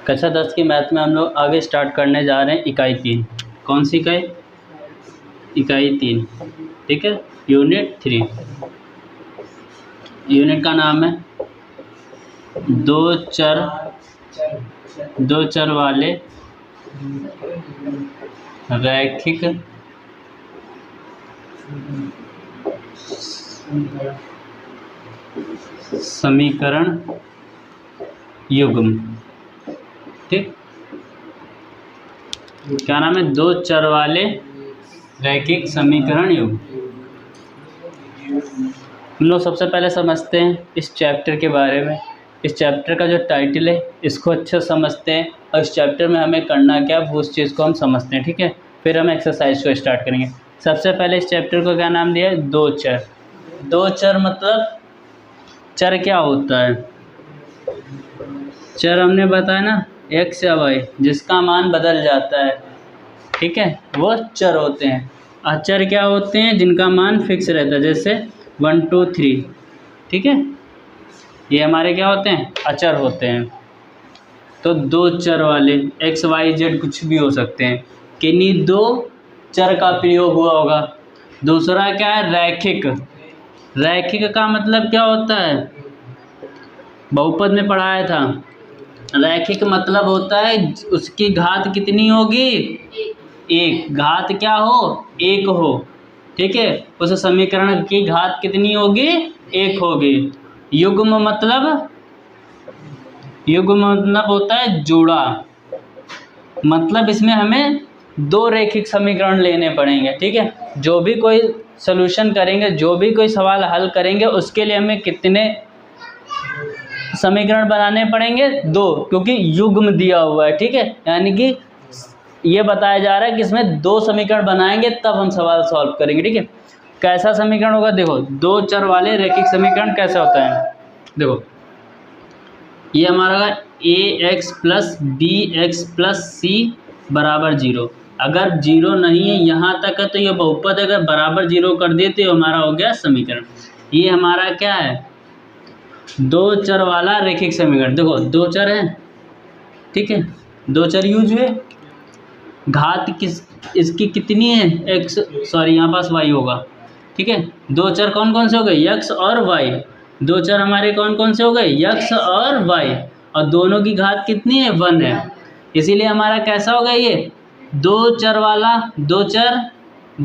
कक्षा 10 की मैथ में हम लोग आगे स्टार्ट करने जा रहे हैं इकाई 3। कौन सी इकाई? इकाई 3, ठीक है, यूनिट 3। यूनिट का नाम है दो चर वाले रैखिक समीकरण युग्म। ठीक, क्या नाम है? दो चर वाले रैखिक समीकरण युग्म। हम लोग सबसे पहले समझते हैं इस चैप्टर के बारे में। इस चैप्टर का जो टाइटल है इसको अच्छे समझते हैं और इस चैप्टर में हमें करना क्या है उस चीज़ को हम समझते हैं। ठीक है, फिर हम एक्सरसाइज को स्टार्ट करेंगे। सबसे पहले इस चैप्टर को क्या नाम दिया है? दो चर। दो चर मतलब चर क्या होता है? चर हमने बताया ना, एक्स या वाई जिसका मान बदल जाता है, ठीक है, वो चर होते हैं। अचर क्या होते हैं? जिनका मान फिक्स रहता है, जैसे 1 2 3, ठीक है, ये हमारे क्या होते हैं? अचर होते हैं। तो दो चर वाले एक्स वाई जेड कुछ भी हो सकते हैं, किन्हीं दो चर का प्रयोग हुआ होगा। दूसरा क्या है? रैखिक। रैखिक का मतलब क्या होता है? बहुपद में पढ़ाया था। रैखिक मतलब होता है उसकी घात कितनी होगी? एक। घात क्या हो? एक हो, ठीक है, उस समीकरण की घात कितनी होगी? एक होगी। युग्म मतलब होता है जोड़ा। मतलब इसमें हमें दो रैखिक समीकरण लेने पड़ेंगे, ठीक है। जो भी कोई सॉल्यूशन करेंगे, जो भी कोई सवाल हल करेंगे, उसके लिए हमें कितने समीकरण बनाने पड़ेंगे? दो, क्योंकि युग्म दिया हुआ है, ठीक है। यानी कि ये बताया जा रहा है कि इसमें दो समीकरण बनाएंगे तब हम सवाल सॉल्व करेंगे, ठीक है। कैसा समीकरण होगा? देखो, दो चर वाले रैखिक समीकरण कैसा होता है? देखो, ये हमारा a x plus b x plus c बराबर 0। अगर 0 नहीं है यहाँ तक है तो ये बहुपद, अगर बराबर 0 कर दिए तो हमारा हो गया समीकरण। ये हमारा क्या है? दो चर वाला रैखिक समीकरण। देखो, दो चर है, ठीक है, दो चर यूज हुए। घात इसकी कितनी है? एक्स, सॉरी यहाँ पास वाई होगा, ठीक है। दो चर कौन कौन से हो गए? यक्स और वाई। दो चर हमारे कौन कौन से हो गए? यक्स और वाई, और दोनों की घात कितनी है? 1 है। इसीलिए हमारा कैसा होगा ये? दो चर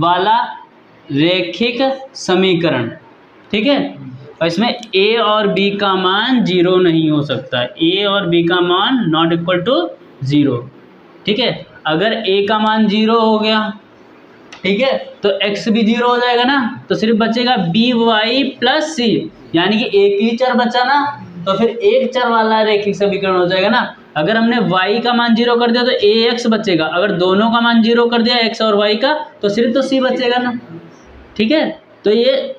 वाला रैखिक समीकरण, ठीक है। और इसमें a और b का मान 0 नहीं हो सकता। a और b का मान नॉट इक्वल टू 0, ठीक है। अगर a का मान 0 हो गया, ठीक है, तो x भी 0 हो जाएगा ना, तो सिर्फ बचेगा बी वाई प्लस सी, यानी कि एक ही चर बचा ना, तो फिर एक चर वाला रैखिक समीकरण हो जाएगा ना। अगर हमने y का मान 0 कर दिया तो ax बचेगा। अगर दोनों का मान 0 कर दिया x और y का, तो सिर्फ तो c बचेगा ना, ठीक है। तो ये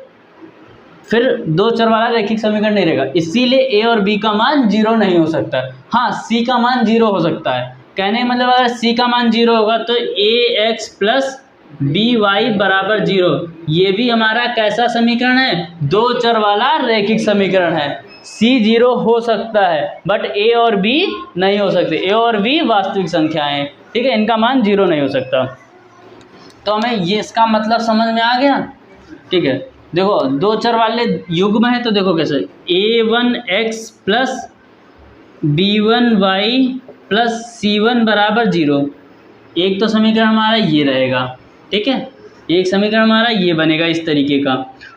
फिर दो चर वाला रैखिक समीकरण नहीं रहेगा। इसीलिए a और b का मान 0 नहीं हो सकता। हाँ, c का मान 0 हो सकता है। कहने का मतलब अगर c का मान 0 होगा तो ax प्लस बी वाई बराबर 0, ये भी हमारा कैसा समीकरण है? दो चर वाला रैखिक समीकरण है। c 0 हो सकता है बट a और b नहीं हो सकते। a और b वास्तविक संख्याएं हैं, ठीक है, इनका मान 0 नहीं हो सकता। तो हमें ये इसका मतलब समझ में आ गया, ठीक है। देखो, दो चर वाले युग्म है तो देखो कैसे, a1x plus b1y plus c1 बराबर 0। एक तो समीकरण हमारा ये रहेगा, ठीक है, एक समीकरण हमारा ये बनेगा इस तरीके का।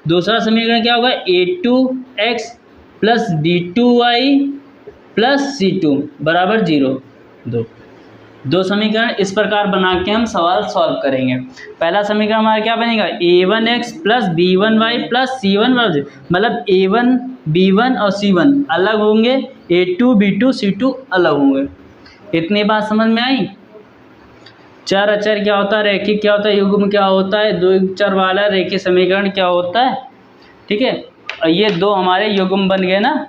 दूसरा समीकरण क्या होगा? a2x plus b2y plus c2 बराबर 0। दो समीकरण इस प्रकार बना के हम सवाल सॉल्व करेंगे। पहला समीकरण हमारा क्या बनेगा? a1x plus b1y plus c1 बराबर 0, मतलब a1 b1 और c1 अलग होंगे, a2 b2 c2 अलग होंगे। इतनी बात समझ में आई? चर अचर क्या होता है, रैखिक क्या होता है, युग्म क्या होता है, दो चर वाला रैखिक समीकरण क्या होता है, ठीक है। और ये दो हमारे युग्म बन गए ना,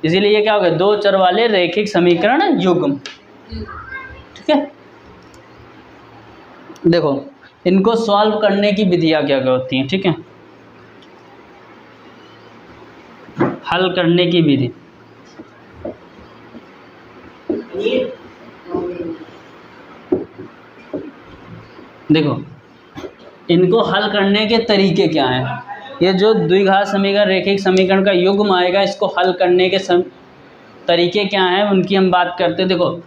इसीलिए ये क्या हो गया? दो चर वाले रैखिक समीकरण युग्म, ठीक है। देखो, इनको सॉल्व करने की विधियां क्या क्या होती हैं, ठीक है। हल करने की विधि, देखो इनको हल करने के तरीके क्या हैं। ये जो द्विघात समीकरण रेखिक समीकरण का युग्म आएगा, इसको हल करने के तरीके क्या हैं उनकी हम बात करते हैं। देखो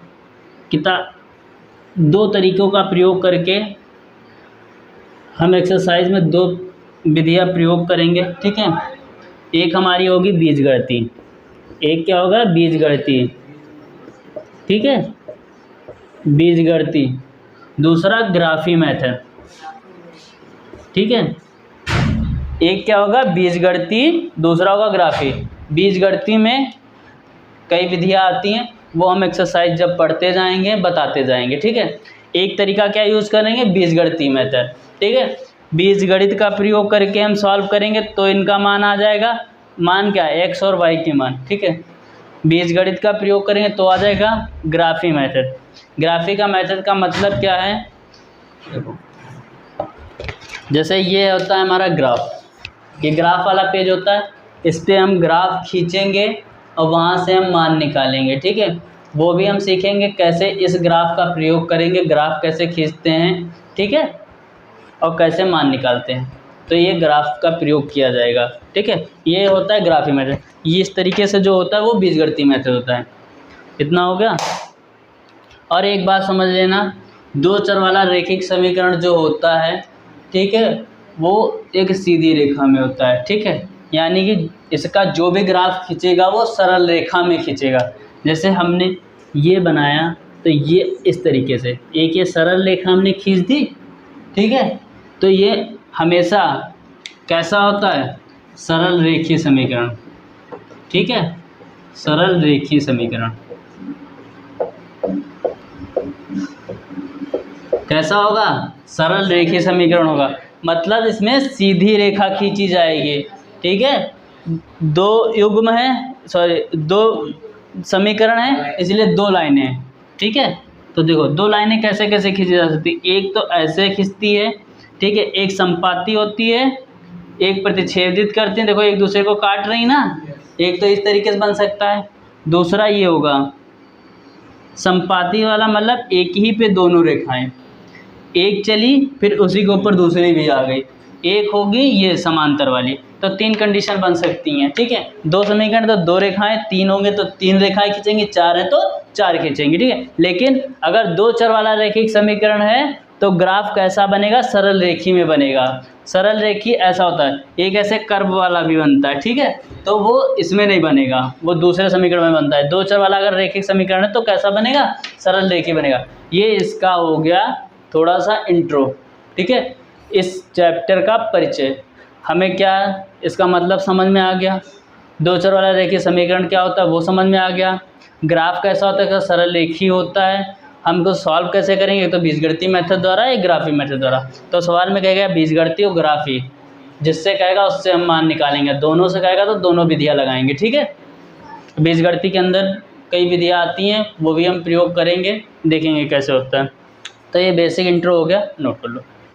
दो तरीकों का प्रयोग करके हम एक्सरसाइज में दो विधियां प्रयोग करेंगे, ठीक है। एक हमारी होगी बीजगणिती, एक क्या होगा बीजगणिती, ठीक है, बीजगणिती। दूसरा ग्राफी मेथड, ठीक है। एक क्या होगा बीजगणिती, दूसरा होगा ग्राफी। बीजगणिती में कई विधियां आती हैं, वो हम एक्सरसाइज जब पढ़ते जाएंगे बताते जाएंगे, ठीक है। एक तरीका क्या यूज़ करेंगे बीजगणिती मेथड, ठीक है। बीजगणित का प्रयोग करके हम सॉल्व करेंगे तो इनका मान आ जाएगा, मान क्या है एक्स और वाई के मान, ठीक है। बीजगणित का प्रयोग करेंगे तो आ जाएगा ग्राफी मेथड। ग्राफी का मेथड का मतलब क्या है, देखो जैसे ये होता है हमारा ग्राफ, ये ग्राफ वाला पेज होता है, इस पर हम ग्राफ खींचेंगे और वहाँ से हम मान निकालेंगे, ठीक है। वो भी हम सीखेंगे कैसे इस ग्राफ का प्रयोग करेंगे, ग्राफ कैसे खींचते हैं, ठीक है, और कैसे मान निकालते हैं। तो ये ग्राफ का प्रयोग किया जाएगा, ठीक है। ये होता है ग्राफी मेथड। ये इस तरीके से जो होता है वो बीजगणितीय मेथड होता है। इतना हो गया। और एक बात समझ लेना, दो चर वाला रैखिक समीकरण जो होता है, ठीक है, वो एक सीधी रेखा में होता है, ठीक है। यानी कि इसका जो भी ग्राफ खींचेगा वो सरल रेखा में खींचेगा। जैसे हमने ये बनाया तो ये इस तरीके से एक ये सरल रेखा हमने खींच दी, ठीक है। तो ये हमेशा कैसा होता है सरल रेखीय समीकरण, ठीक है, सरल रेखीय समीकरण। कैसा होगा सरल रेखीय समीकरण होगा, मतलब इसमें सीधी रेखा खींची जाएगी, ठीक है। दो युग्म है, सॉरी दो समीकरण है, इसलिए दो लाइनें हैं, ठीक है। तो देखो दो लाइनें कैसे कैसे खींची जा सकती, एक तो ऐसे खींचती है, ठीक है, एक संपाती होती है, एक प्रतिच्छेदित करती है, देखो एक दूसरे को काट रही ना, एक तो इस तरीके से बन सकता है। दूसरा ये होगा संपाती वाला, मतलब एक ही पे दोनों रेखाएं, एक चली फिर उसी के ऊपर दूसरी भी आ गई, एक होगी ये समांतर वाली। तो तीन कंडीशन बन सकती हैं, ठीक है। दो समीकरण तो दो रेखाएं, तीन होंगे तो तीन रेखाएं खींचेंगे, चार है तो चार खींचेंगे, ठीक है। लेकिन अगर दो चर वाला रैखिक समीकरण है तो ग्राफ कैसा बनेगा सरल रेखी में बनेगा। सरल रेखी ऐसा होता है, एक ऐसे कर्व वाला भी बनता है, ठीक है, तो वो इसमें नहीं बनेगा, वो दूसरे समीकरण में बनता है। दो चर वाला अगर रैखिक समीकरण है तो कैसा बनेगा सरल रेखी बनेगा। ये इसका हो गया थोड़ा सा इंट्रो, ठीक है, इस चैप्टर का परिचय। हमें क्या इसका मतलब समझ में आ गया, दो चर वाला रेखीय समीकरण क्या होता है वो समझ में आ गया, ग्राफ कैसा होता है सरल रेखी होता है, हमको सॉल्व कैसे करेंगे तो बीजगणितीय मेथड द्वारा या ग्राफी मेथड द्वारा। तो सवाल में कहेगा बीजगणितीय और ग्राफी, जिससे कहेगा उससे हम मान निकालेंगे, दोनों से कहेगा तो दोनों विधियाँ लगाएंगे, ठीक है। बीजगणितीय के अंदर कई विधियाँ आती हैं, वो भी हम प्रयोग करेंगे, देखेंगे कैसे होता है। तो ये बेसिक इंट्रो हो गया, नोट कर लो।